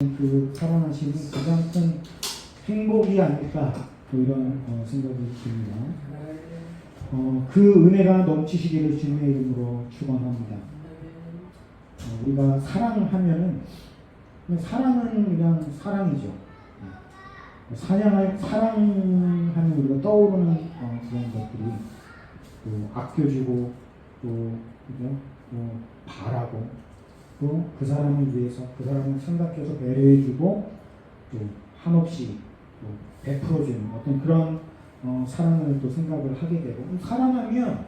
그 사랑하시는 가장 큰 행복이 아닐까 이런 생각이 듭니다. 그 은혜가 넘치시기를 주님의 이름으로 축원합니다. 우리가 사랑하면은 사랑은 그냥 사랑이죠. 사랑하면 우리가 떠오르는 그런 것들이 또 아껴주고 또 바라고 또 그 사람을 위해서 그 사람을 생각해서 배려해주고 또 한없이 또 베풀어주는 어떤 그런 사랑을 또 생각을 하게 되고 사랑하면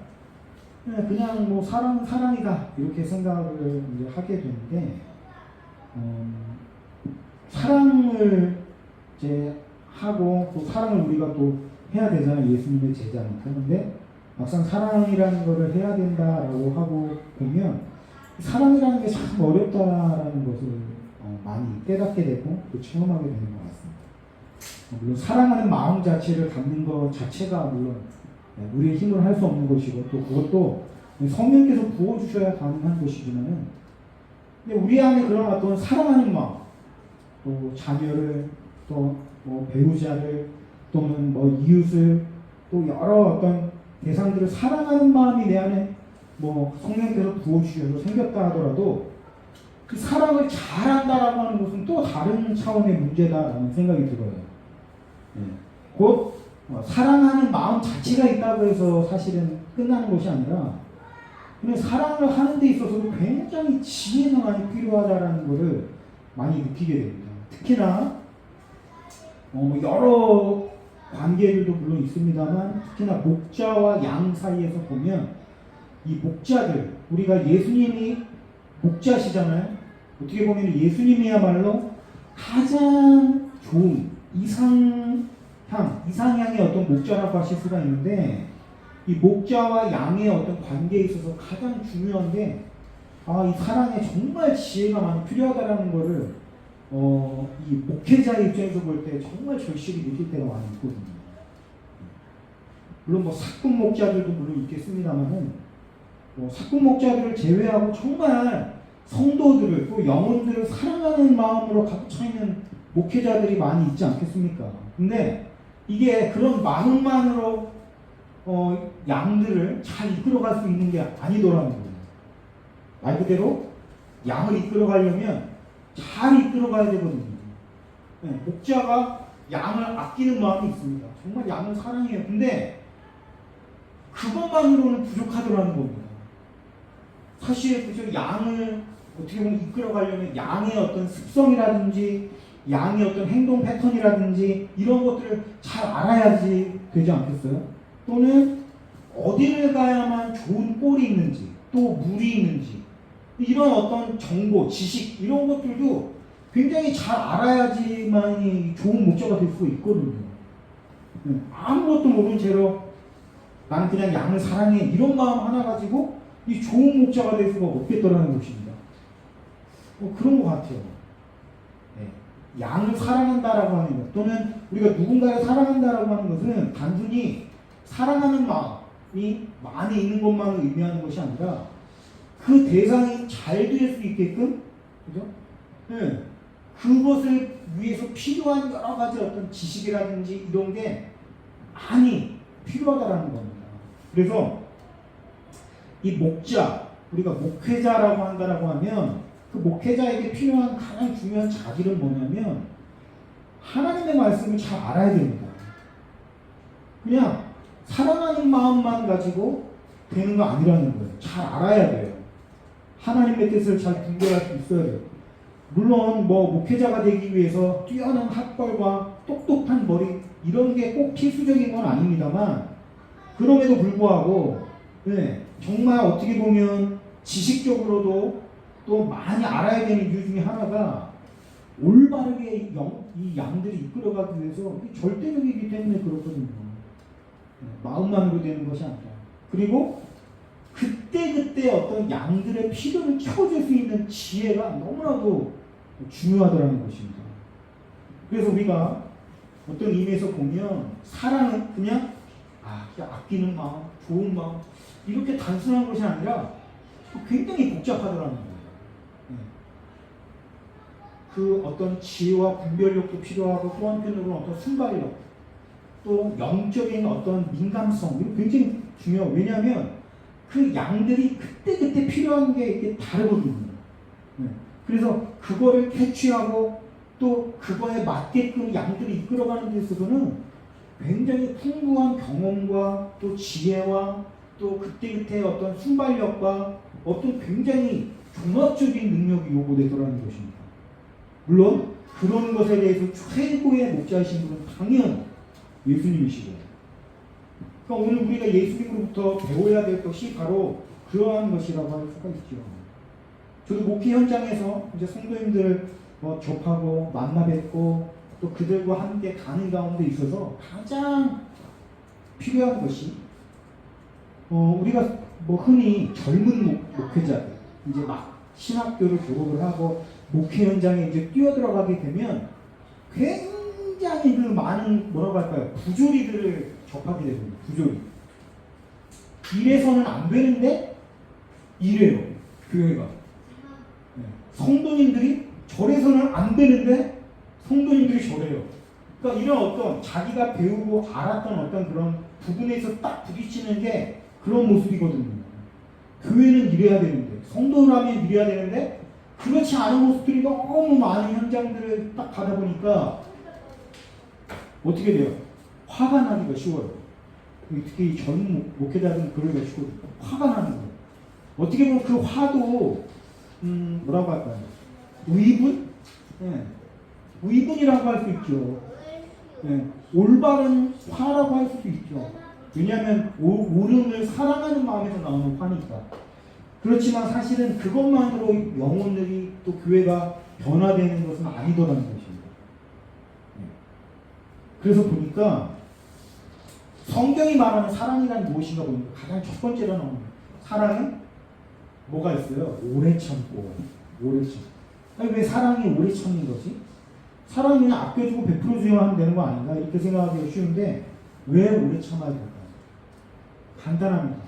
그냥 뭐 사랑은 사랑이다 이렇게 생각을 이제 하게 되는데 사랑을 이제 하고 또 사랑을 우리가 또 해야 되잖아요. 예수님의 제자니까. 근데 막상 사랑이라는 거를 해야 된다라고 하고 보면 사랑이라는 게 참 어렵다라는 것을 많이 깨닫게 되고 또 체험하게 되는 것 같습니다. 물론 사랑하는 마음 자체를 갖는 것 자체가 물론 우리의 힘으로 할 수 없는 것이고 또 그것도 성령께서 부어주셔야 가능한 것이지만은 우리 안에 그런 어떤 사랑하는 마음 또 자녀를 또 뭐 배우자를 또는 뭐 이웃을 또 여러 어떤 대상들을 사랑하는 마음이 내 안에 뭐 성령께서 부어주셔서 생겼다 하더라도 그 사랑을 잘한다라고 하는 것은 또 다른 차원의 문제다라는 생각이 들어요. 곧 사랑하는 마음 자체가 있다고 해서 사실은 끝나는 것이 아니라 그냥 사랑을 하는 데 있어서도 굉장히 지혜가 많이 필요하다라는 것을 많이 느끼게 됩니다. 특히나 여러 관계들도 물론 있습니다만 특히나 목자와 양 사이에서 보면 이 목자들, 우리가 예수님이 목자시잖아요. 어떻게 보면 예수님이야말로 가장 좋은 이상향의 어떤 목자라고 하실 수가 있는데 이 목자와 양의 어떤 관계에 있어서 가장 중요한 게 이 사랑에 정말 지혜가 많이 필요하다라는 거를 이 목회자의 입장에서 볼 때 정말 절실히 느낄 때가 많이 있거든요. 물론 뭐 사꾼 목자들도 물론 있겠습니다만은 사꾼 목자들을 제외하고 정말 성도들을 또 영혼들을 사랑하는 마음으로 가득 차 있는 목회자들이 많이 있지 않겠습니까? 근데 이게 그런 마음만으로 양들을 잘 이끌어갈 수 있는 게 아니더라는 거예요. 말 그대로 양을 이끌어가려면 잘 이끌어가야 되거든요. 목자가 양을 아끼는 마음이 있습니다. 정말 양을 사랑해요. 근데 그것만으로는 부족하더라는 겁니다. 사실 그저 양을 어떻게 보면 이끌어가려면 양의 어떤 습성이라든지 양의 어떤 행동 패턴이라든지 이런 것들을 잘 알아야지 되지 않겠어요? 또는 어디를 가야만 좋은 꼴이 있는지 또 물이 있는지 이런 어떤 정보, 지식 이런 것들도 굉장히 잘 알아야지만이 좋은 목자가 될 수 있거든요. 아무것도 모르는 채로 나는 그냥 양을 사랑해 이런 마음 하나 가지고 이 좋은 목자가 될 수가 없겠더라는 것입니다. 그런 것 같아요. 양을 사랑한다라고 하는 것 또는 우리가 누군가를 사랑한다라고 하는 것은 단순히 사랑하는 마음이 많이 있는 것만을 의미하는 것이 아니라 그 대상이 잘 될 수 있게끔 그죠? 그것을 위해서 필요한 여러 가지 어떤 지식이라든지 이런 게 많이 필요하다라는 겁니다. 그래서 이 목자, 우리가 목회자라고 한다라고 하면 그 목회자에게 필요한 가장 중요한 자질은 뭐냐면 하나님의 말씀을 잘 알아야 됩니다. 그냥 사랑하는 마음만 가지고 되는 거 아니라는 거예요. 잘 알아야 돼요. 하나님의 뜻을 잘 분별할 수 있어야 돼요. 물론 뭐 목회자가 되기 위해서 뛰어난 학벌과 똑똑한 머리 이런 게 꼭 필수적인 건 아닙니다만 그럼에도 불구하고 정말 어떻게 보면 지식적으로도 또 많이 알아야 되는 이유 중에 하나가 올바르게 이 양들이 이끌어가기 위해서 절대적이기 때문에 그렇거든요. 마음만으로 되는 것이 아니라 그리고 그때그때 어떤 양들의 필요를 채워줄 수 있는 지혜가 너무나도 중요하더라는 것입니다. 그래서 우리가 어떤 의미에서 보면 사랑은 그냥 아끼는 마음, 좋은 마음 이렇게 단순한 것이 아니라 굉장히 복잡하더라는 거예요. 그 어떤 지혜와 분별력도 필요하고 또 한편으로는 어떤 순발력, 또 영적인 어떤 민감성 이거 굉장히 중요해요. 왜냐하면 그 양들이 그때그때 필요한 게 이게 다르거든요. 네. 그래서 그거를 캐치하고 또 그거에 맞게끔 양들이 이끌어가는 데 있어서는 굉장히 풍부한 경험과 또 지혜와 또 그때그때 어떤 순발력과 어떤 굉장히 종합적인 능력이 요구되더라는 것입니다. 물론 그런 것에 대해서 최고의 목자이신 분은 당연 예수님이시고, 그러니까 오늘 우리가 예수님으로부터 배워야 될 것이 바로 그러한 것이라고 할 수가 있죠. 저도 목회 현장에서 이제 성도님들 접하고 만나 뵙고 또 그들과 함께 가는 가운데 있어서 가장 필요한 것이 우리가 흔히 젊은 목회자들 이제 막 신학교를 졸업을 하고 목회 현장에 이제 뛰어들어가게 되면 굉장히 그 많은 뭐라고 할까요? 부조리들을 접하게 됩니다. 부조리. 이래서는 안 되는데 이래요. 교회가. 네. 성도님들이 저래서는 안 되는데 성도님들이 저래요. 그러니까 이런 어떤 자기가 배우고 알았던 어떤 그런 부분에서 딱 부딪히는 게 그런 모습이거든요. 교회는 이래야 되는데 성도라면 이래야 되는데 그렇지 않은 모습들이 너무 많은 현장들을 딱 가다 보니까 어떻게 돼요? 화가 나기가 쉬워요. 특히 젊은 목회자들은 그러기가 쉬워요. 화가 나는 거예요. 어떻게 보면 그 화도 뭐라고 할까요? 의분? 네. 의분이라고 할 수 있죠. 네. 올바른 화라고 할 수도 있죠. 왜냐하면 옳음을 사랑하는 마음에서 나오는 화니까. 그렇지만 사실은 그것만으로 영혼들이 또 교회가 변화되는 것은 아니더라는 것입니다. 네. 그래서 보니까 성경이 말하는 사랑이란 무엇인가 보니까 가장 첫 번째로 나오는 사랑은 뭐가 있어요? 오래 참고, 오래 참. 아니, 왜 사랑이 오래 참는 거지? 사랑이 그냥 아껴주고 베풀어주기만 하면 되는 거 아닌가? 이렇게 생각하기가 쉬운데 왜 오래 참아야 될까요? 간단합니다.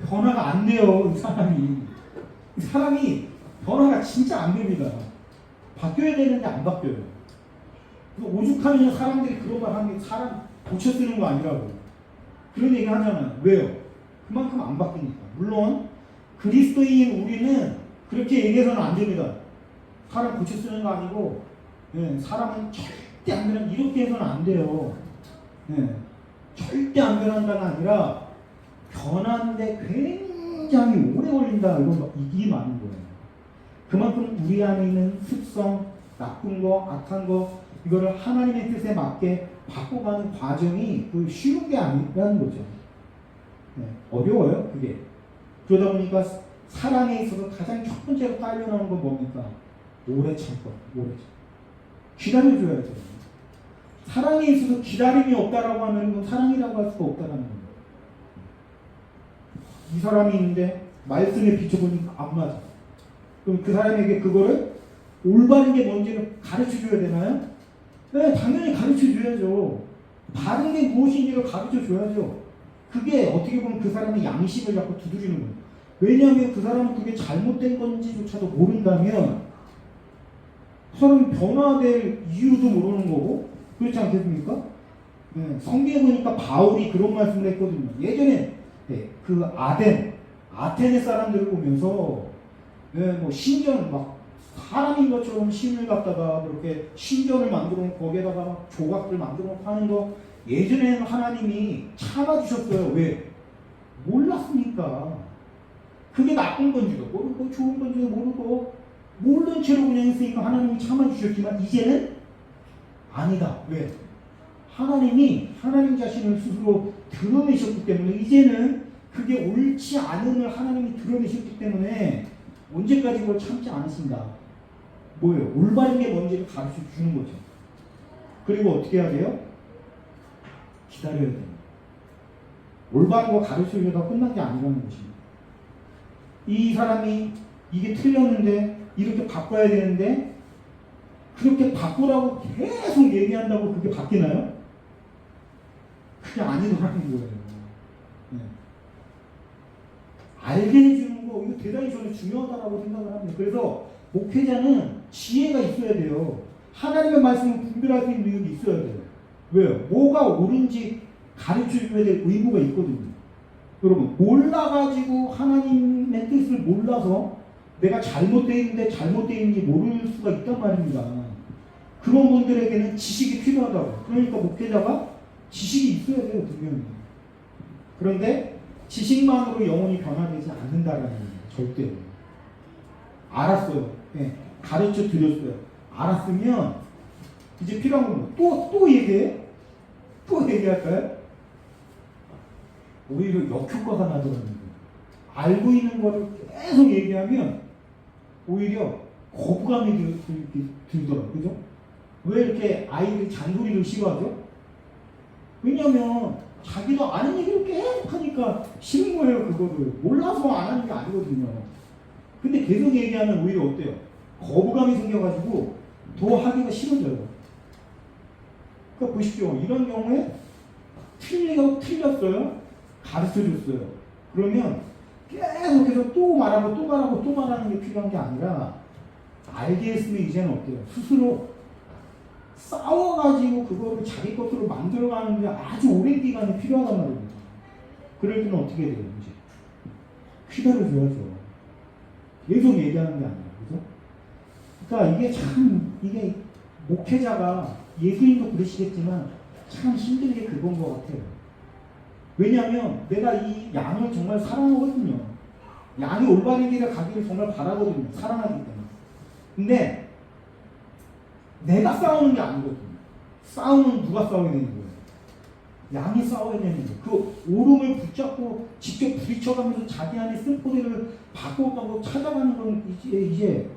변화가 안 돼요, 이 사람이. 이 사람이 변화가 진짜 안 됩니다. 바뀌어야 되는데 안 바뀌어요. 오죽하면 사람들이 그런 말 하는 게 사람 고쳐 쓰는 거 아니라고. 그런 얘기 하잖아요. 왜요? 그만큼 안 바뀌니까. 물론 그리스도인 우리는 그렇게 얘기해서는 안 됩니다. 사람 고쳐 쓰는 거 아니고, 네, 사람은 절대 안 변한, 이렇게 해서는 안 돼요. 네, 절대 안 변한다가 아니라 변하는데 굉장히 오래 걸린다. 이게 많은 거예요. 그만큼 우리 안에 있는 습성, 나쁜 거, 악한 거, 이거를 하나님의 뜻에 맞게 바꿔가는 과정이 그 쉬운 게 아니라는 거죠. 네, 어려워요, 그게. 그러다 보니까 사랑에 있어서 가장 첫 번째로 깔려나오는 건 뭡니까? 오래 참고, 오래 참. 기다려줘야죠. 사랑에 있어서 기다림이 없다라고 하면 그건 사랑이라고 할 수가 없다라는 거예요. 이 사람이 있는데 말씀에 비춰보니까 안 맞아. 그럼 그 사람에게 그거를 올바른 게 뭔지를 가르쳐줘야 되나요? 네, 당연히 가르쳐줘야죠. 바른 게 무엇인지를 가르쳐줘야죠. 그게 어떻게 보면 그 사람의 양심을 자꾸 두드리는 거예요. 왜냐하면 그 사람은 그게 잘못된 건지조차도 모른다면 그 사람이 변화될 이유도 모르는 거고, 그렇지 않겠습니까? 네, 성경에 보니까 바울이 그런 말씀을 했거든요. 예전에 네, 그 아테네 사람들을 보면서 네, 신전 막 사람인 것처럼 신을 갖다가 그렇게 신전을 만들어 놓고 거기에다가 막 조각들 만들어 놓고 하는 거 예전에는 하나님이 참아주셨어요. 왜? 몰랐으니까. 그게 나쁜 건지도 모르고 좋은 건지도 모르고 모르는 채로 그냥 했으니까 하나님이 참아주셨지만 이제는 아니다. 왜? 하나님이 하나님 자신을 스스로 드러내셨기 때문에 이제는 그게 옳지 않음을 하나님이 드러내셨기 때문에 언제까지 그걸 참지 않으신다. 뭐예요? 올바른 게 뭔지를 가르쳐 주는 거죠. 그리고 어떻게 해야 돼요? 기다려야 됩니다. 올바른 거 가르쳐 주려다 끝난 게 아니라는 것입니다. 이 사람이 이게 틀렸는데 이렇게 바꿔야 되는데 그렇게 바꾸라고 계속 얘기한다고 그게 바뀌나요? 그게 아니더라는 거예요. 네. 알게 해주는 거 이거 대단히 저는 중요하다고 생각을 합니다. 그래서 목회자는 지혜가 있어야 돼요. 하나님의 말씀을 분별할 수 있는 능력이 있어야 돼요. 왜요? 뭐가 옳은지 가르쳐줘야 될 의무가 있거든요. 여러분, 몰라가지고 하나님의 뜻을 몰라서 내가 잘못되어 있는데 잘못되어 있는지 모를 수가 있단 말입니다. 그런 분들에게는 지식이 필요하다고. 그러니까 목회자가 지식이 있어야 돼요, 분명히. 그런데 지식만으로 영혼이 변화되지 않는다라는 거예요. 절대로. 알았어요. 네, 가르쳐 드렸어요. 알았으면 이제 필요한 건 또 얘기해? 또 얘기할까요? 오히려 역효과가 나더라고요. 알고 있는 거를 계속 얘기하면 오히려 거부감이 들더라고요. 그죠? 왜 이렇게 아이들이 잔소리를 싫어하죠? 왜냐면 자기도 아는 얘기를 계속 하니까 싫은 거예요. 그거를 몰라서 안 하는 게 아니거든요. 근데 계속 얘기하면 오히려 어때요? 거부감이 생겨가지고 더 하기가 싫어져요. 그러니까 보십시오. 이런 경우에 틀렸어요. 가르쳐줬어요. 그러면 계속해서 또 말하고 또 말하고 또 말하는 게 필요한 게 아니라 알게 했으면 이제는 어때요? 스스로 싸워가지고 그거를 자기 것으로 만들어가는 게 아주 오랜 기간이 필요하단 말입니다. 그럴 때는 어떻게 돼요? 이제 기다려줘야죠. 계속 얘기하는 게 아니라, 그죠? 그러니까 이게 목회자가 예수님도 그러시겠지만 참 힘든 게 그건 것 같아요. 왜냐하면 내가 이 양을 정말 사랑하거든요. 양이 올바른 길에 가기를 정말 바라거든요. 사랑하기 때문에. 근데 내가 싸우는 게 아니거든요. 싸움은 누가 싸워야 되는 거예요? 양이 싸워야 되는 거예요. 그 오름을 붙잡고 직접 부딪혀가면서 자기 안에 쓸고리를 바꿔가고 찾아가는 건 이제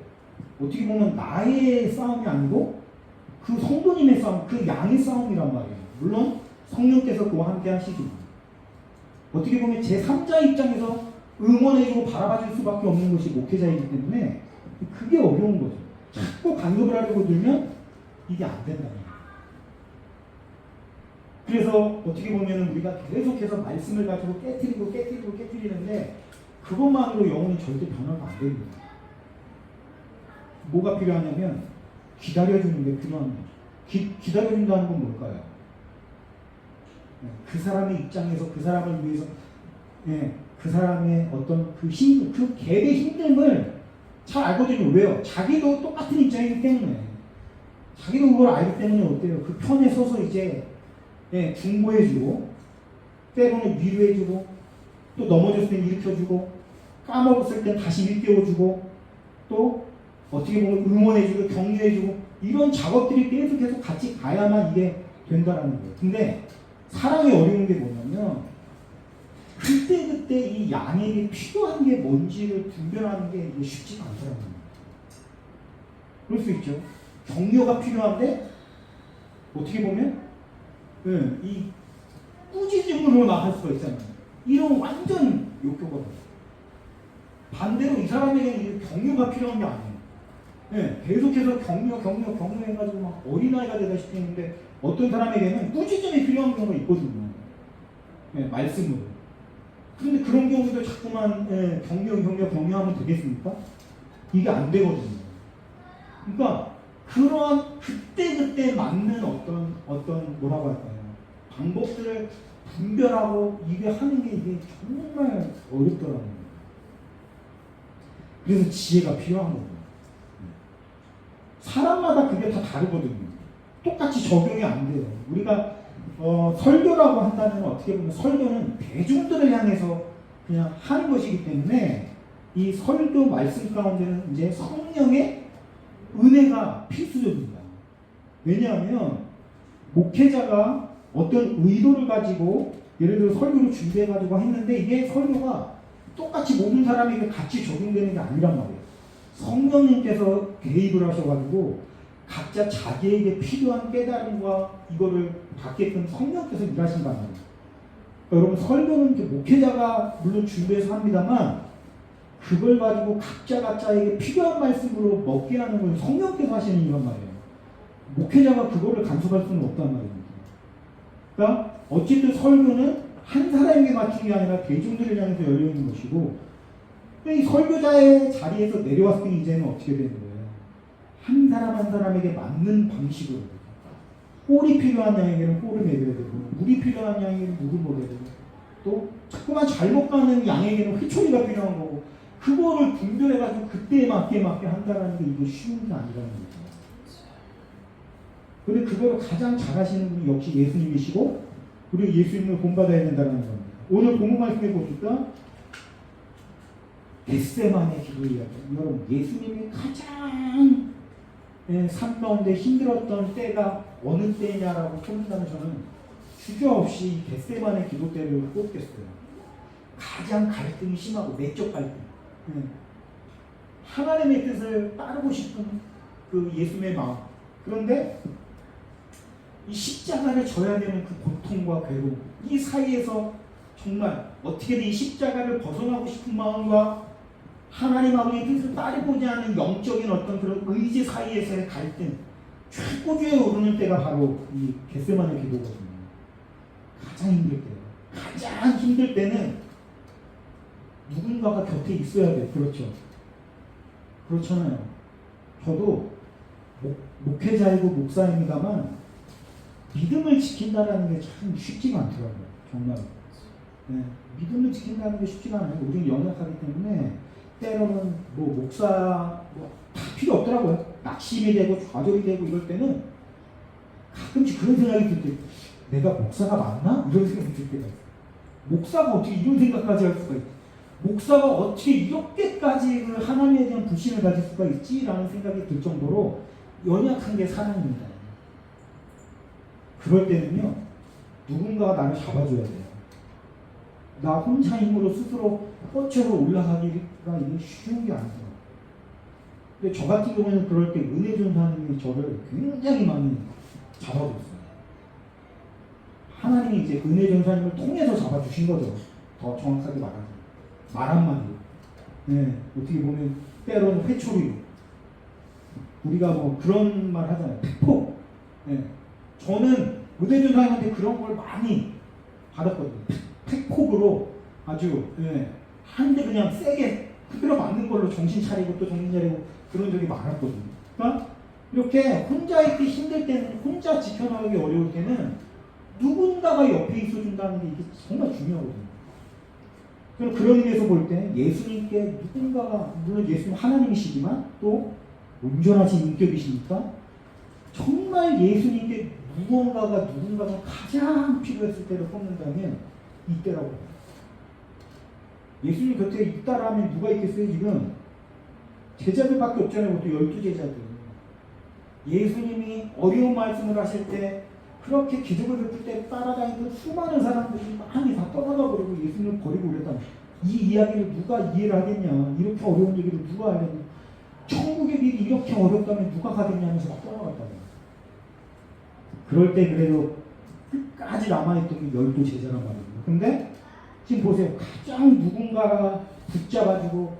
어떻게 보면 나의 싸움이 아니고 그 성도님의 싸움, 그 양의 싸움이란 말이에요. 물론 성령께서 그와 함께 하시지만 어떻게 보면 제3자 입장에서 응원해주고 바라봐줄 수밖에 없는 것이 목회자이기 때문에 그게 어려운 거죠. 자꾸 간섭을 하려고 들면 이게 안 된다는 거예요. 그래서 어떻게 보면 우리가 계속해서 말씀을 가지고 깨트리는데 그것만으로 영혼이 절대 변화가 안 됩니다. 뭐가 필요하냐면 기다려주는 게 필요한 거죠. 기다려준다는 건 뭘까요? 그 사람의 입장에서 그 사람을 위해서 그 사람의 어떤 그 갭의 힘듦을 잘 알거든요. 왜요? 자기도 똑같은 입장이기 때문에 자기도 그걸 알기 때문에 어때요? 그 편에 서서 이제 중보해주고 때로는 위로해주고 또 넘어졌을 땐 일으켜주고 까먹었을 땐 다시 일깨워주고 또 어떻게 보면 응원해주고 격려해주고 이런 작업들이 계속 같이 가야만 이게 된다라는 거예요. 근데 사랑의 어려운 게 뭐냐면 그때 이 양에게 필요한 게 뭔지를 분별하는 게 이게 쉽지가 않더라고요. 그럴 수 있죠. 격려가 필요한데 어떻게 보면 이 꾸짖음으로 나갈 수가 있잖아요. 이런 완전 욕조거든요. 반대로 이 사람에게는 격려가 필요한 게 아니에요. 계속해서 격려해가지고 막 어린아이가 되다시피 했는데 어떤 사람에게는 꾸짖음이 필요한 경우가 있거든요. 말씀으로. 그런데 그런 경우도 자꾸만 격려하면 되겠습니까? 이게 안 되거든요. 그러니까 그러한 그때 맞는 어떤 뭐라고 할까요? 방법들을 분별하고 이게 하는 게 이게 정말 어렵더라고요. 그래서 지혜가 필요한 거예요. 사람마다 그게 다 다르거든요. 똑같이 적용이 안 돼요. 우리가 설교라고 한다면 어떻게 보면 설교는 대중들을 향해서 그냥 하는 것이기 때문에 이 설교 말씀 가운데는 이제 성령의 은혜가 필수적입니다. 왜냐하면 목회자가 어떤 의도를 가지고 예를 들어 설교를 준비해가지고 했는데 이게 설교가 똑같이 모든 사람에게 같이 적용되는 게 아니란 말이에요. 성령님께서 개입을 하셔가지고 각자 자기에게 필요한 깨달음과 이거를 받게끔 성령께서 일하신단 말이에요. 그러니까 여러분 설교는 이제 목회자가 물론 준비해서 합니다만 그걸 가지고 각자에게 필요한 말씀으로 먹게 하는 건 성령께서 하시는 일이란 말이에요. 목회자가 그거를 간섭할 수는 없단 말입니다. 그러니까 어쨌든 설교는 한 사람에게 맞춘 게 아니라 대중들을 향해서 열려있는 것이고 이 설교자의 자리에서 내려왔을 때 이제는 어떻게 되는 거예요? 한 사람 한 사람에게 맞는 방식으로 꼴이 필요한 양에게는 꼴을 먹여야 되고 물이 필요한 양에게는 물을 먹여야 되고 또 자꾸만 잘못 가는 양에게는 회초리가 필요한 거고 그거를 분별해가지고 그때에 맞게 한다는 게 이게 쉬운 게 아니라는 거죠. 근데 그거를 가장 잘하시는 분이 역시 예수님이시고 우리 예수님을 본받아야 된다는 겁니다. 오늘 본문 말씀해 보니까 겟세마네 기도 이야기. 여러분 예수님이 가장 삶 가운데 힘들었던 때가 어느 때냐라고 묻는다면 저는 주저없이 겟세마네 기도 때를 꼽겠어요. 가장 갈등이 심하고 내적 갈등. 하나님의 뜻을 따르고 싶은 그 예수님의 마음. 그런데 이 십자가를 져야 되는 그 고통과 괴로움, 이 사이에서 정말 어떻게든 이 십자가를 벗어나고 싶은 마음과 하나님 아버지의 뜻을 따르고자 하는 영적인 어떤 그런 의지 사이에서의 갈등, 최고조에 오르는 때가 바로 이 겟세마네 기도거든요. 가장 힘들 때요. 가장 힘들 때는 누군가가 곁에 있어야 돼요. 그렇죠? 그렇잖아요. 저도 목회자이고 목사입니다만 믿음을 지킨다는 게 참 쉽지가 않더라고요. 정말. 네, 믿음을 지킨다는 게 쉽지가 않아요. 우리는 연약하기 때문에 때로는 뭐 목사 다 필요 없더라고요. 낙심이 되고 좌절이 되고 이럴 때는 가끔씩 그런 생각이 들 때 내가 목사가 맞나? 이런 생각이 들 때가 있어요. 목사가 어떻게 이런 생각까지 할 수가 있지? 목사가 어떻게 이렇게까지 그 하나님에 대한 불신을 가질 수가 있지? 라는 생각이 들 정도로 연약한 게 사람입니다. 그럴 때는요, 누군가가 나를 잡아줘야 돼요. 나 혼자 힘으로 스스로 뻗쳐서 올라가기가 이게 쉬운 게 아니죠. 근데 저 같은 경우에는 그럴 때 은혜 전사님이 저를 굉장히 많이 잡아줬어요. 하나님이 이제 은혜 전사님을 통해서 잡아주신 거죠. 더 정확하게 말하면. 말 한마디로. 네, 어떻게 보면 때로는 회초리로. 우리가 뭐 그런 말 하잖아요. 팩폭. 네. 저는 은혜 전사님한테 그런 걸 많이 받았거든요. 팩폭으로 아주 한 대 그냥 세게 흔들어 맞는 걸로 정신 차리고 또 정신 차리고 그런 적이 많았거든요. 그러니까 이렇게 혼자 있기 힘들 때는 혼자 지켜나가기 어려울 때는 누군가가 옆에 있어준다는 게 이게 정말 중요하거든요. 그럼 그런 의미에서 볼 때 예수님께 누군가가 물론 예수님 하나님이시지만 또 온전하신 인격이시니까 정말 예수님께 누군가가 가장 필요했을 때를 뽑는다면 이때라고 합니다. 예수님 곁에 있다라면 누가 있겠어요? 지금 제자들밖에 없잖아요. 또 12제자들. 예수님이 어려운 말씀을 하실 때 그렇게 기적을 베풀 때 따라다니던 수많은 사람들이 많이 다 떠나가 버리고 예수님을 버리고 그랬다면 이 이야기를 누가 이해를 하겠냐. 이렇게 어려운 얘기를 누가 알겠냐. 천국의 길이 이렇게 어렵다면 누가 가겠냐면서 막 떠나갔다고요. 그럴 때 그래도 끝까지 남아있던 게 12제자란 말이에요. 근데 지금 보세요. 가장 누군가가 붙잡아주고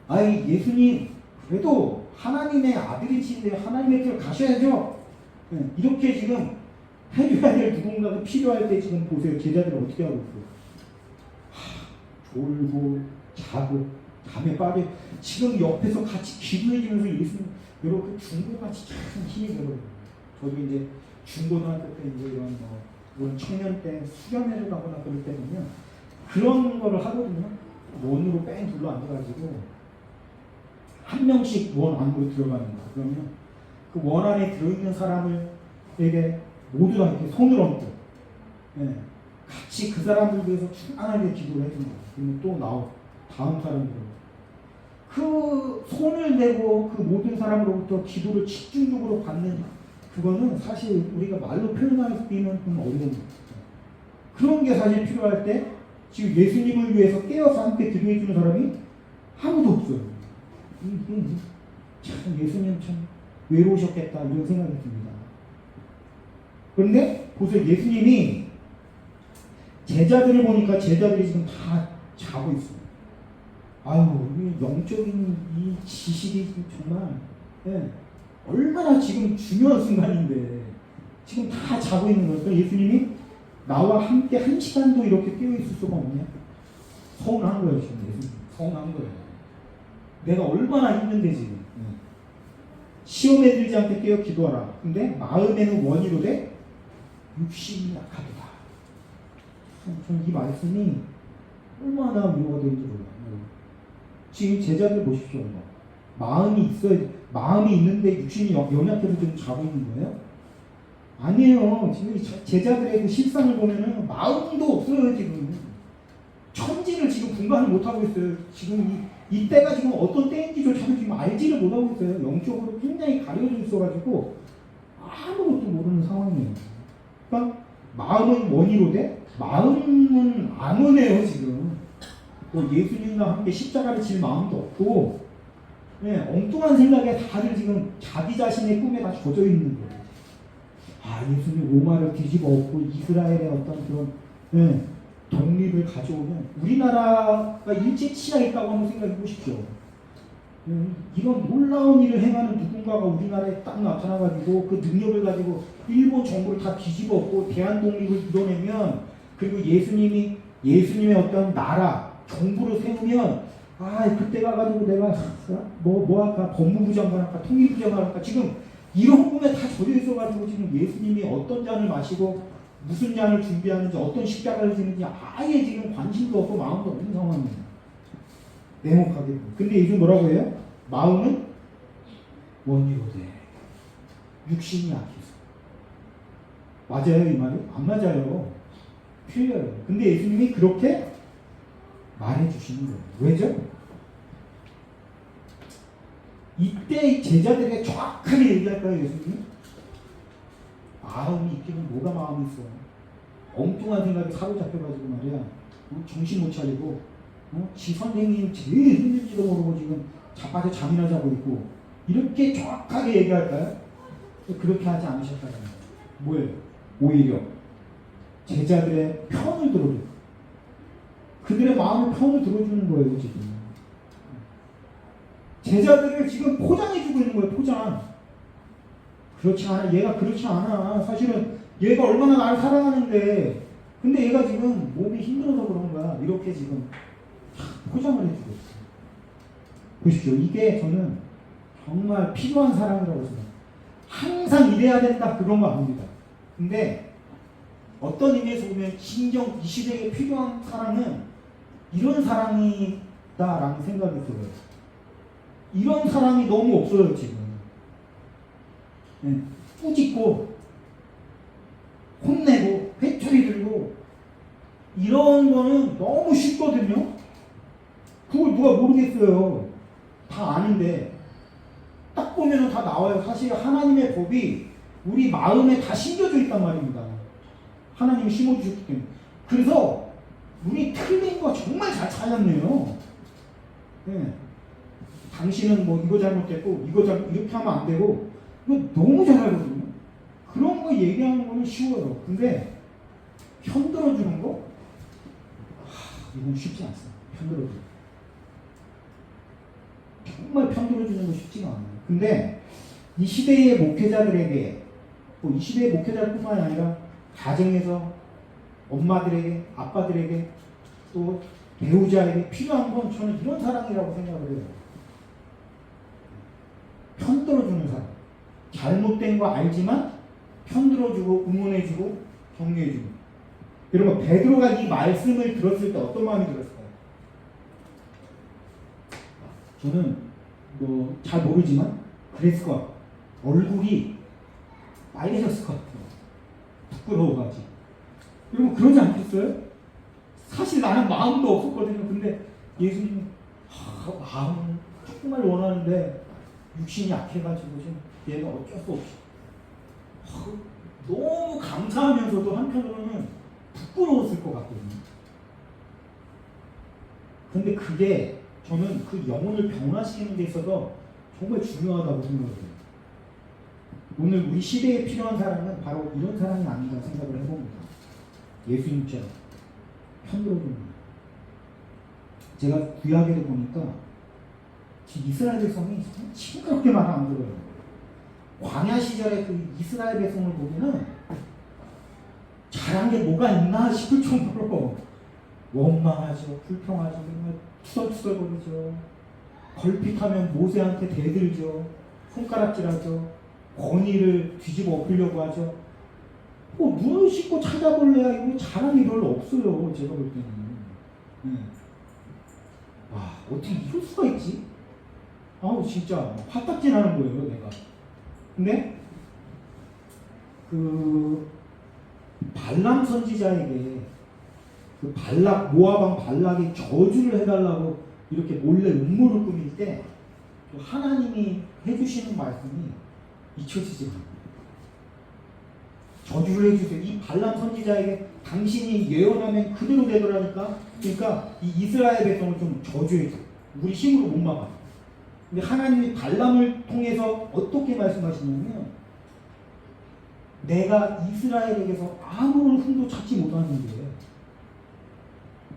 아이 예수님 그래도 하나님의 아들이신데 하나님의 길을 가셔야죠. 이렇게 지금 해줘야 될 누군가가 필요할 때 지금 보세요. 제자들은 어떻게 하고 있어요? 졸고 자고 잠에 빠져 지금 옆에서 같이 기도해주면서 예수님 이렇게 중고같이 참 힘이 들어요. 저도 이제 중고등학교 때 이제 이런 청년 때 수련회를 가거나 그럴 때 보면 그런 거를 하거든요. 원으로 뺑 둘러 앉아가지고 한 명씩 원 안으로 들어가는 거. 그러면 그 원 안에 들어있는 사람에게 모두 다 이렇게 손을 얹고 같이 그 사람들 위해서 충만하게 기도를 해주는 거예요. 그러면 또 다음 사람들 그 손을 내고 그 모든 사람으로부터 기도를 집중적으로 받는 그거는 사실 우리가 말로 표현하기는 좀 어려운 거예요. 그런 게 사실 필요할 때 지금 예수님을 위해서 깨어서 함께 기도해주는 사람이 아무도 없어요. 참 예수님 참 외로우셨겠다 이런 생각이 듭니다. 그런데 보세요. 예수님이 제자들을 보니까 제자들이 지금 다 자고 있어요. 아유, 이 영적인 이 지식이 정말 얼마나 지금 중요한 순간인데 지금 다 자고 있는 거예요. 그러니까 예수님이 나와 함께 한 시간도 이렇게 깨어 있을 수가 없냐? 서운한 거예요. 지금 예수님 서운한 거예요. 내가 얼마나 힘든데 지금 시험에 들지 않게 깨어 기도하라. 근데 마음에는 원이로되 육신이 약하도다. 저는 이 말씀이 얼마나 위로가 되는지 몰라요. 지금 제자들 보십시오. 마음이 있어야, 마음이 있는데 육신이 연약해서 좀 자고 있는 거예요? 아니에요. 지금 제자들의 그 실상을 보면은 마음도 없어요. 지금 천지를 지금 분간을 못 하고 있어요. 지금 이 때가 지금 어떤 때인지조차도 지금 알지를 못하고 있어요. 영적으로 굉장히 가려져 있어가지고 아무것도 모르는 상황이에요. 그러니까 마음은 원이로되 마음은 안 오네요. 지금 뭐 예수님과 함께 십자가를 질 마음도 없고, 네, 엉뚱한 생각에 다들 지금 자기 자신의 꿈에 다 젖어 있는 거예요. 아, 예수님 로마를 뒤집어 엎고 이스라엘의 어떤 그런, 네, 독립을 가져오면 우리나라가 일제 치하했다고 한번 생각해 보십시오. 이런 놀라운 일을 행하는 누군가가 우리나라에 딱 나타나가지고 그 능력을 가지고 일본 정부를 다 뒤집어 엎고 대한 독립을 이뤄내면, 그리고 예수님의 어떤 나라 정부를 세우면, 아, 그때 가가지고 내가 뭐 할까, 법무부 장관 할까, 통일부 장관 할까, 지금 이런 꿈에 다 젖어 있어가지고 지금 예수님이 어떤 잔을 마시고 무슨 잔을 준비하는지, 어떤 십자가를 지는지 아예 지금 관심도 없고 마음도 없는 상황이에요. 냉혹하게. 근데 예수 뭐라고 해요? 마음은 원이로되 육신이 약해서. 맞아요 이 말이? 안 맞아요. 틀려요. 근데 예수님이 그렇게 말해주시는 거예요. 왜죠? 이때 제자들에게 정확하게 얘기할까요 예수님이? 마음이 있기는 뭐가 마음이 있어. 엉뚱한 생각에 사로잡혀가지고 말이야. 정신 못 차리고, 지 선생님 제일 힘들지도 모르고 지금 자빠져 잠이나 자고 있고, 이렇게 정확하게 얘기할까요? 그렇게 하지 않으셨다는 거예요. 뭐예요? 오히려 제자들의 편을 들어주고, 그들의 마음의 편을 들어주는 거예요. 지금 제자들을 지금 포장해주고 있는 거예요. 포장. 그렇지 않아. 얘가 그렇지 않아. 사실은 얘가 얼마나 나를 사랑하는데, 근데 얘가 지금 몸이 힘들어서 그런 거야. 이렇게 지금 포장을 해주고 있어요. 보십시오. 이게 저는 정말 필요한 사랑이라고 생각해요. 항상 이래야 된다 그런 거 아닙니다. 근데 어떤 의미에서 보면 진정 이 시대에 필요한 사랑은 이런 사랑이다라는 생각이 들어요. 이런 사랑이 너무 없어요 지금. 네. 꾸짖고 혼내고 회초리 들고 이런 거는 너무 쉽거든요. 그걸 누가 모르겠어요. 다 아는데 딱 보면 다 나와요. 사실 하나님의 법이 우리 마음에 다 심겨져 있단 말입니다. 하나님이 심어주셨기 때문에. 그래서 우리 틀린 거 정말 잘 찾았네요. 네. 당신은 뭐 이거 잘못됐고 이렇게 하면 안 되고, 이거 너무 잘 알거든요. 그런 거 얘기하는 거는 쉬워요. 근데 편들어주는 거? 이건 쉽지 않습니다. 편들어주는 거. 정말 편들어주는 거 쉽지가 않아요. 근데 이 시대의 목회자들에게, 이 시대의 목회자뿐만 아니라 가정에서 엄마들에게, 아빠들에게, 또 배우자에게 필요한 건 저는 이런 사랑이라고 생각을 해요. 편들어주는 사람. 잘못된 거 알지만 편들어주고 응원해주고 격려해주고. 여러분, 베드로가 이 말씀을 들었을 때 어떤 마음이 들었을까요? 저는 뭐 잘 모르지만 그랬을 것 같아요. 얼굴이 빨개졌을 것 같아요. 부끄러워가지고. 여러분 그러지 않겠어요? 사실 나는 마음도 없었거든요. 근데 예수님이 마음은 정말 원하는데 육신이 약해가지고 지금 얘는 어쩔 수 없이, 너무 감사하면서도 한편으로는 부끄러웠을 것 같거든요. 근데 그게 저는 그 영혼을 변화시키는 데 있어서 정말 중요하다고 생각해요. 오늘 우리 시대에 필요한 사랑은 바로 이런 사랑이 아닌가 생각을 해봅니다. 예수님처럼 편들어주는 거예요. 제가 구약에도 보니까 이스라엘 백성이 싱그럽게 말 안 들어요. 광야 시절에 그 이스라엘 백성을 보면은 잘한 게 뭐가 있나 싶을 정도로 원망하죠, 불평하죠, 투덜투덜거리죠. 걸핏하면 모세한테 대들죠. 손가락질하죠. 권위를 뒤집어 엎으려고 하죠. 눈을 씻고 찾아볼래야 이거 자랑이 별로 없어요. 제가 볼 때는. 와, 어떻게 이럴 수가 있지? 아우, 진짜 화딱지 나는 거예요, 내가. 근데 그 발람 선지자에게 그 모아방 발락이 저주를 해달라고 이렇게 몰래 음모를 꾸밀 때 하나님이 해주시는 말씀이 잊혀지지 않아요. 저주를 해주세요. 이 발람 선지자에게 당신이 예언하면 그대로 되더라니까. 그러니까 이 이스라엘 백성을 좀 저주해줘. 우리 힘으로 못 막아. 근데 하나님이 발람을 통해서 어떻게 말씀하시냐면, 내가 이스라엘에게서 아무런 흠도 찾지 못하는데,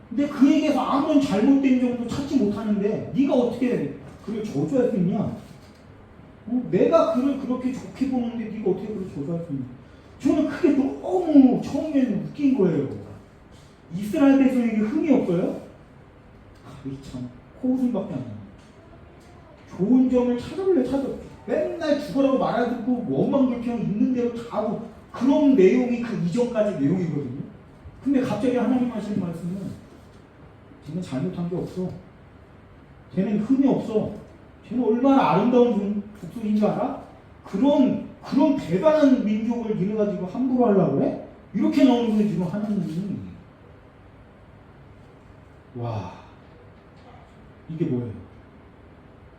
근데 그에게서 아무런 잘못된 점도 찾지 못하는데 네가 어떻게 그를 저주할 수 있냐? 내가 그를 그렇게 좋게 보는데 네가 어떻게 그를 저주할 수 있냐? 저는 그게 너무 처음에는 웃긴 거예요. 이스라엘 백성에게 흠이 없어요? 참 코웃음밖에 안 나요. 좋은 점을 찾아볼래 찾아. 맨날 죽어라고 말하고 원망불평 있는 대로 다 하고 그런 내용이 그 이전까지 내용이거든요. 근데 갑자기 하나님 하시는 말씀은 쟤는 잘못한 게 없어. 쟤는 흠이 없어. 쟤는 얼마나 아름다운 족속인 줄 알아? 그런 대단한 민족을 니네 가지고 함부로 하려고 해? 이렇게 나오는 거예요, 지금 하나님이. 와, 이게 뭐예요?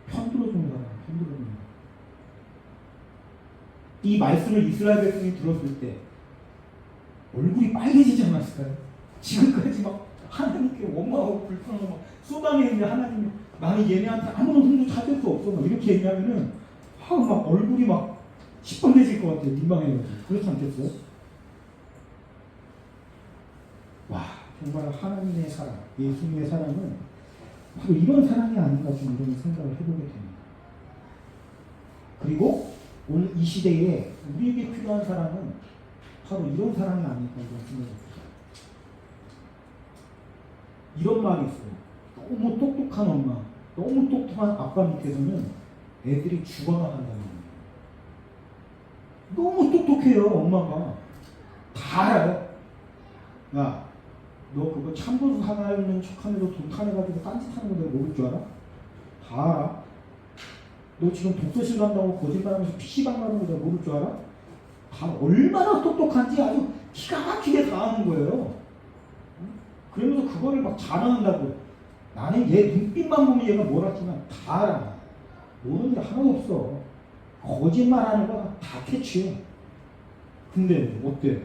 편들어주는 거야, 편들어주는 거. 이 말씀을 이스라엘 백성이 들었을 때 얼굴이 빨개지지 않았을까요? 지금까지 막 하나님께 원망하고 불평하고 막 쏟아내는데 하나님이 나는 얘네한테 아무런 흠도 찾을 수 없어 막 이렇게 얘기하면은 막 얼굴이 막 시뻘개질 것 같아요. 민망해가지고. 그렇지 않겠어요? 와, 정말 하나님의 사랑, 예수님의 사랑은 바로 이런 사랑이 아닌가 좀 이런 생각을 해보게 됩니다. 그리고 오늘 이 시대에 우리에게 필요한 사랑은 바로 이런 사랑이 아닐까 이런 생각이 듭니다. 이런 말이 있어요. 너무 똑똑한 엄마, 너무 똑똑한 아빠 밑에서는 애들이 죽어나간다는 거예요. 너무 똑똑해요, 엄마가. 다 알아요. 야, 너 그거 참고서 사가는 척하면서 돈 타내가지고 딴짓하는 거 내가 모를 줄 알아? 다 알아. 너 지금 독서실 간다고 거짓말하면서 PC방 가는 거 내가 모를 줄 알아? 다 얼마나 똑똑한지 아주 기가 막히게 다 아는 거예요. 그러면서 그거를 막 자랑한다고. 나는 얘 눈빛만 보면 얘가 뭘 할지만 다 알아. 모르는 게 하나도 없어. 거짓말하는 거 다 캐치해. 근데 어때?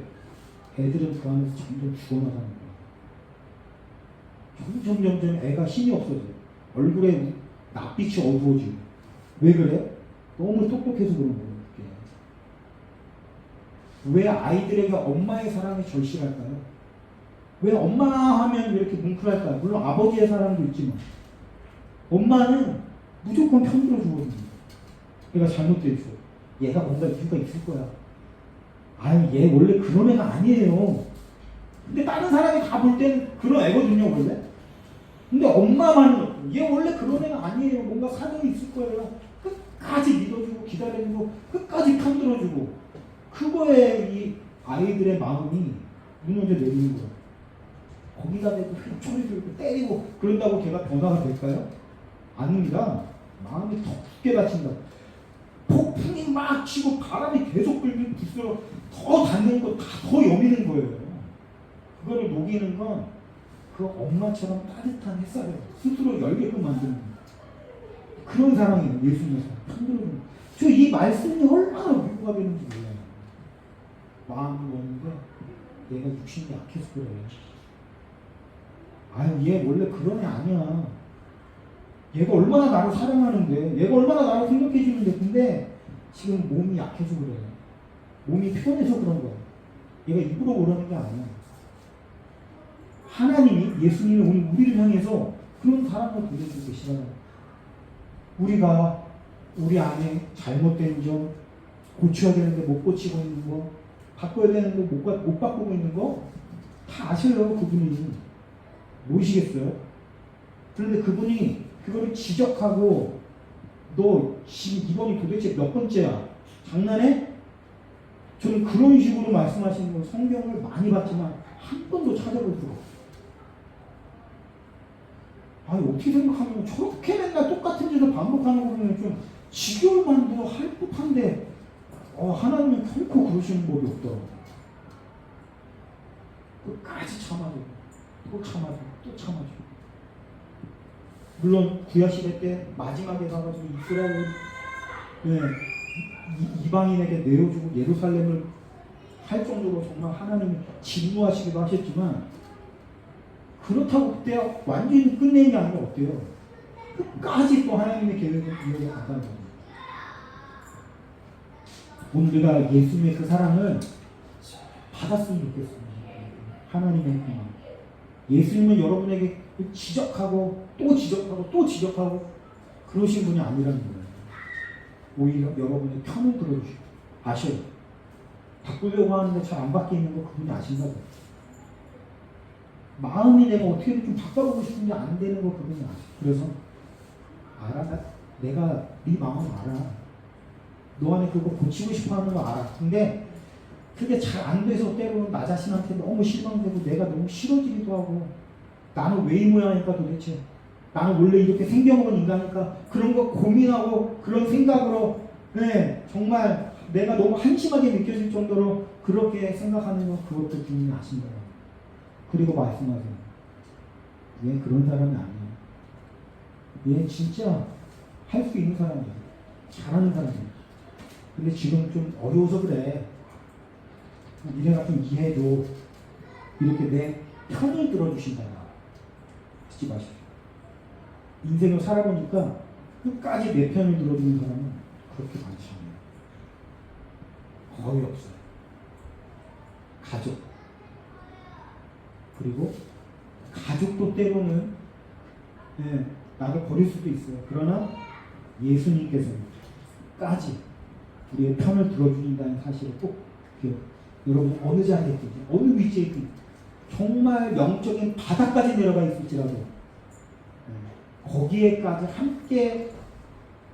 애들은 그 안에서 점점 죽어나가는 거야. 점점 애가 힘이 없어져. 얼굴에 낯빛이 어두워지고. 왜 그래? 너무 똑똑해서 그런 거예요. 왜 아이들에게 엄마의 사랑이 절실할까요? 왜 엄마 하면 이렇게 뭉클할까요? 물론 아버지의 사랑도 있지만 엄마는 무조건 편들어 주거든요. 얘가 잘못돼 있어. 얘가 뭔가 이유가 있을 거야. 아유, 얘 원래 그런 애가 아니에요. 근데 다른 사람이 다 볼 때는 그런 애거든요, 원래. 근데 엄마만 얘 원래 그런 애가 아니에요. 뭔가 사정이 있을 거예요. 끝까지 믿어주고 기다려주고 끝까지 편들어주고 그거에 이 아이들의 마음이 무너져 내리는 거예요. 거기다 대고 소리 들고 때리고 그런다고 걔가 변화가 될까요? 아닙니다. 마음이 더 깊게 다친다. 폭풍이 막 치고 바람이 계속 불면 불수록 더 닿는 거 다 더 여미는 거예요. 그거를 녹이는 건 그 엄마처럼 따뜻한 햇살을 스스로 열게끔 만드는 거예요. 그런 사랑이에요. 예수님의 사랑. 흔들어주는. 저 이 말씀이 얼마나 위로가 되는지 몰라요. 마음이 오는데 얘가 육신이 약해서 그래. 아유, 얘 원래 그런 애 아니야. 얘가 얼마나 나를 사랑하는데, 얘가 얼마나 나를 생각해 주는데, 근데 지금 몸이 약해서 그래. 몸이 편해서 그런 거야. 얘가 입으로 그러는 게 아니야. 하나님이, 예수님이 오늘 우리를 향해서 그런 사랑을 보여주고 계시잖아요. 우리가 우리 안에 잘못된 점, 고쳐야 되는데 못 고치고 있는 거, 바꿔야 되는데 못 바꾸고 있는 거 다 아셔요. 그분이. 모르시겠어요? 그런데 그분이 그거를 지적하고 너 지금 이번이 도대체 몇 번째야? 장난해? 저는 그런 식으로 말씀하시는 거 성경을 많이 봤지만 한 번도 찾아볼 수가 없어요. 아니 어떻게 생각하면 저렇게 맨날 똑같은 짓을 반복하는 거 보면 좀 지겨울 만도 할 법한데 하나님은 결코 그러시는 법이 없더라고요. 끝까지 참아줘. 또 참아줘. 또 참아줘. 물론 구약시대 때 마지막에 가가지고 이스라엘 이방인에게 내어주고 예루살렘을 할 정도로 정말 하나님이 진노하시기도 하셨지만 그렇다고 그때 완전히 끝내는 게 아니라 어때요? 끝까지 또 하나님의 계획을 이어서 간다는 거예요. 우리가 예수님의 그 사랑을 받았으면 좋겠습니다. 하나님의 사랑. 예수님은 여러분에게 지적하고 또 지적하고 또 지적하고 그러신 분이 아니라는 거예요. 오히려 여러분의 편을 들어주시고 아셔요. 바꾸려고 하는데 잘 안 바뀌는 거 그분이 아신다고. 마음이 내가 어떻게든 좀 바꿔보고 싶은데 안 되는 거 그분이 아셔. 그래서 알아. 내가 네 마음 알아. 너 안에 그거 고치고 싶어 하는 거 알아. 근데 그게 잘 안 돼서 때로는 나 자신한테 너무 실망되고 내가 너무 싫어지기도 하고 나는 왜 이 모양일까 도대체. 나는 원래 이렇게 생겨먹은 인간이니까 그런 거 고민하고 그런 생각으로 정말 내가 너무 한심하게 느껴질 정도로 그렇게 생각하는 거 그것도 주님이 아신다. 그리고 말씀하세요. 얘 그런 사람이 아니에요. 얘 진짜 할 수 있는 사람이야. 잘하는 사람이야. 근데 지금 좀 어려워서 그래. 니네가 좀 이해해도 이렇게 내 편을 들어주신다. 듣지 마십시오. 인생을 살아보니까 끝까지 내 편을 들어주는 사람은 그렇게 많지 않아요. 거의 없어요. 가족. 그리고 가족도 때로는 나를 버릴 수도 있어요. 그러나 예수님께서까지 우리의 편을 들어주신다는 사실을 꼭 기억해요. 여러분 어느 자리에 있든지 어느 위치에 있든지 정말 영적인 바닥까지 내려가 있을지라도 거기에까지 함께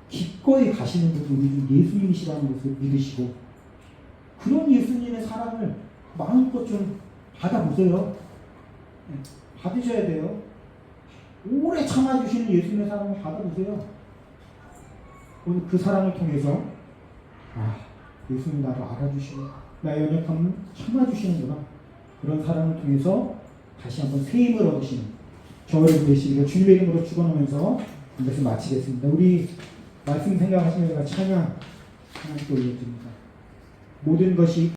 기꺼이 가시는 분이 우리 예수님이시라는 것을 믿으시고 그런 예수님의 사랑을 마음껏 좀 받아보세요. 받으셔야 돼요. 오래 참아주시는 예수님의 사랑을 받아보세요. 오늘 그 사랑을 통해서 예수님 나를 알아주시고 나의 연약함을 참아주시는구나. 그런 사랑을 통해서 다시 한번 새 힘을 얻으시는 저를 되시기를 주님의 이름으로 축원하면서 이것을 마치겠습니다. 우리 말씀 생각하시면서 찬양 하나님께 올려드립니다. 모든 것이